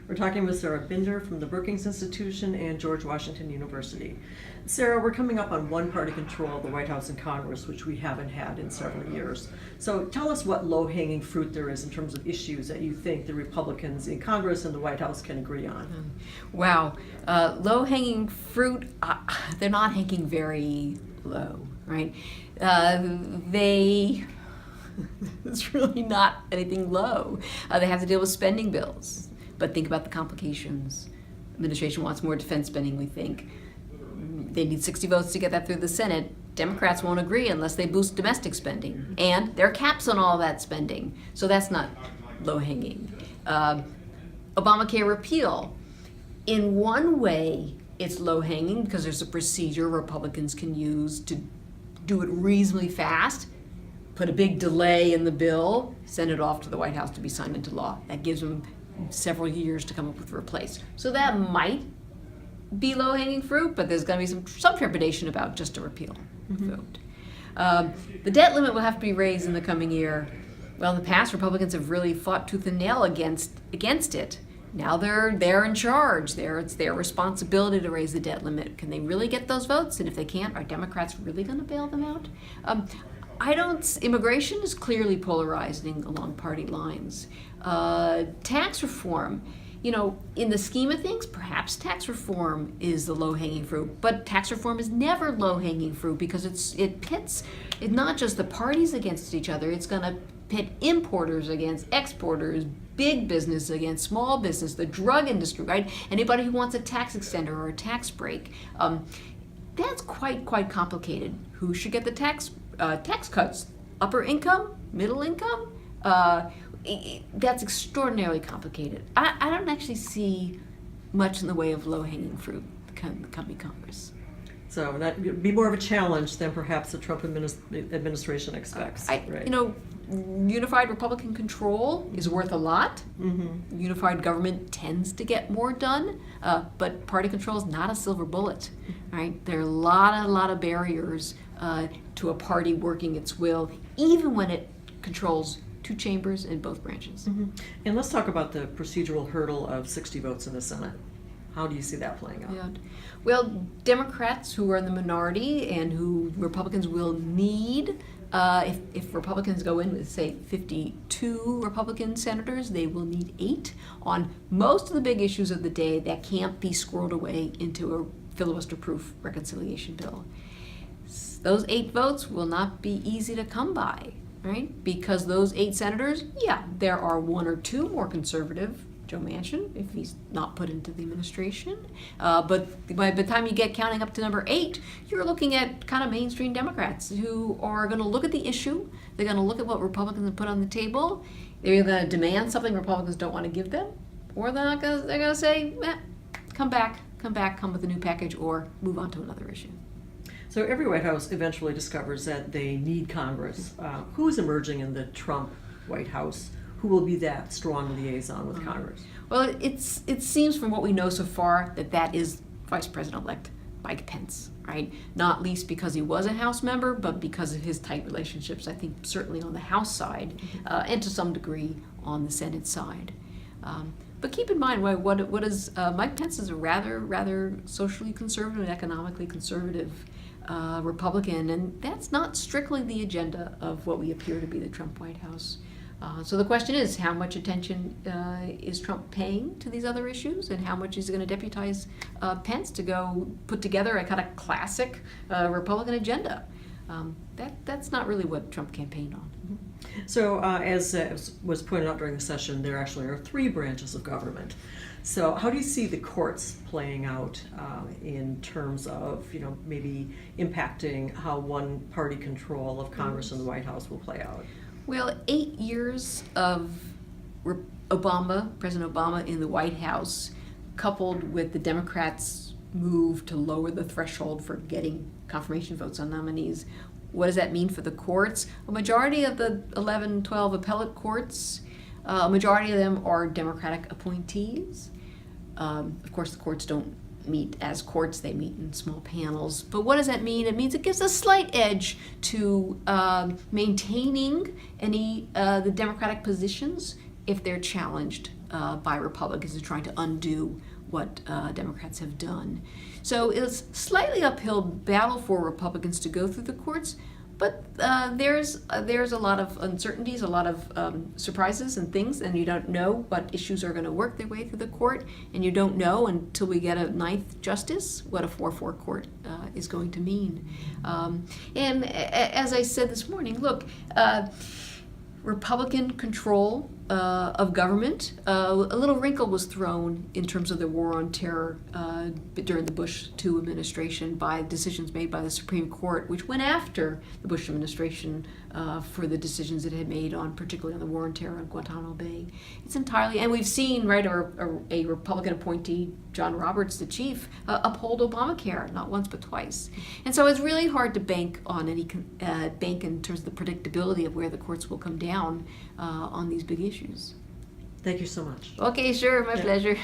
We're talking with Sarah Binder from the Brookings Institution and George Washington University. Sarah, we're coming up on one-party control of the White House and Congress, which we haven't had in several years. So tell us what low-hanging fruit there is in terms of issues that you think the Republicans in Congress and the White House can agree on. Wow. Low-hanging fruit, they're not hanging very low, right? It's really not anything low. They have to deal with spending bills. But think about the complications. Administration wants more defense spending, we think. They need 60 votes to get that through the Senate. Democrats won't agree unless they boost domestic spending. And there are caps on all that spending. So that's not low-hanging. Obamacare repeal. In one way, it's low-hanging because there's a procedure Republicans can use to do it reasonably fast, put a big delay in the bill, send it off to the White House to be signed into law. That gives them several years to come up with a replace. So that might be low-hanging fruit, but there's going to be some trepidation about just a repeal vote. The debt limit will have to be raised in the coming year. Well, in the past, Republicans have really fought tooth and nail against it. Now they're in charge. It's their responsibility to raise the debt limit. Can they really get those votes? And if they can't, are Democrats really going to bail them out? Immigration is clearly polarizing along party lines. Tax reform, in the scheme of things, perhaps tax reform is the low-hanging fruit, but tax reform is never low-hanging fruit because it pits not just the parties against each other, it's going to pit importers against exporters, big business against small business, the drug industry, right? Anybody who wants a tax extender or a tax break. That's quite complicated. Who should get the tax cuts? Upper income? Middle income? That's extraordinarily complicated. I don't actually see much in the way of low-hanging fruit coming Congress. So that'd be more of a challenge than perhaps the Trump administration expects. Unified Republican control is worth a lot. Unified government tends to get more done, but party control is not a silver bullet. Right? There are a lot of barriers to a party working its will, even when it controls two chambers in both branches. And let's talk about the procedural hurdle of 60 votes in the Senate. How do you see that playing out? Yeah. Well, Democrats who are in the minority and who Republicans will need, if Republicans go in with, say, 52 Republican senators, they will need 8 on most of the big issues of the day that can't be squirreled away into a filibuster-proof reconciliation bill. Those 8 votes will not be easy to come by, right? Because those 8 senators, there are 1 or 2 more conservative, Joe Manchin, if he's not put into the administration. But by the time you get counting up to number 8, you're looking at kind of mainstream Democrats who are going to look at the issue. They're going to look at what Republicans have put on the table. They're either going to demand something Republicans don't want to give them, or they're going to say, come with a new package, or move on to another issue. So every White House eventually discovers that they need Congress. Who is emerging in the Trump White House? Who will be that strong liaison with Congress? Well, it seems from what we know so far that is Vice President-elect Mike Pence, right? Not least because he was a House member, but because of his tight relationships, I think certainly on the House side, and to some degree on the Senate side. But keep in mind, what is Mike Pence is a rather socially conservative and economically conservative Republican, and that's not strictly the agenda of what we appear to be the Trump White House. So the question is, how much attention is Trump paying to these other issues, and how much is he going to deputize Pence to go put together a kind of classic Republican agenda? That's not really what Trump campaigned on. So as was pointed out during the session, there actually are 3 branches of government. So how do you see the courts playing out in terms of, maybe impacting how one-party control of Congress and the White House will play out? Well, 8 years of President Obama in the White House, coupled with the Democrats' move to lower the threshold for getting confirmation votes on nominees, what does that mean for the courts? A majority of the 11, 12 appellate courts, a majority of them are Democratic appointees. Of course, the courts don't meet as courts, they meet in small panels. But what does that mean? It means it gives a slight edge to maintaining the Democratic positions if they're challenged by Republicans, is trying to undo what Democrats have done. So it's slightly uphill battle for Republicans to go through the courts, but there's a lot of uncertainties, a lot of surprises and things, and you don't know what issues are going to work their way through the court, and you don't know until we get a ninth justice what a 4-4 court is going to mean. And as I said this morning, look, Republican control of government, a little wrinkle was thrown in terms of the war on terror during the Bush II administration by decisions made by the Supreme Court, which went after the Bush administration for the decisions it had made on, particularly on the war on terror on Guantanamo Bay. It's entirely, and we've seen, right, a Republican appointee, John Roberts, the chief, uphold Obamacare, not once but twice. And so it's really hard to bank on any bank in terms of the predictability of where the courts will come down on these big issues. Thank you so much. Okay, sure, my pleasure.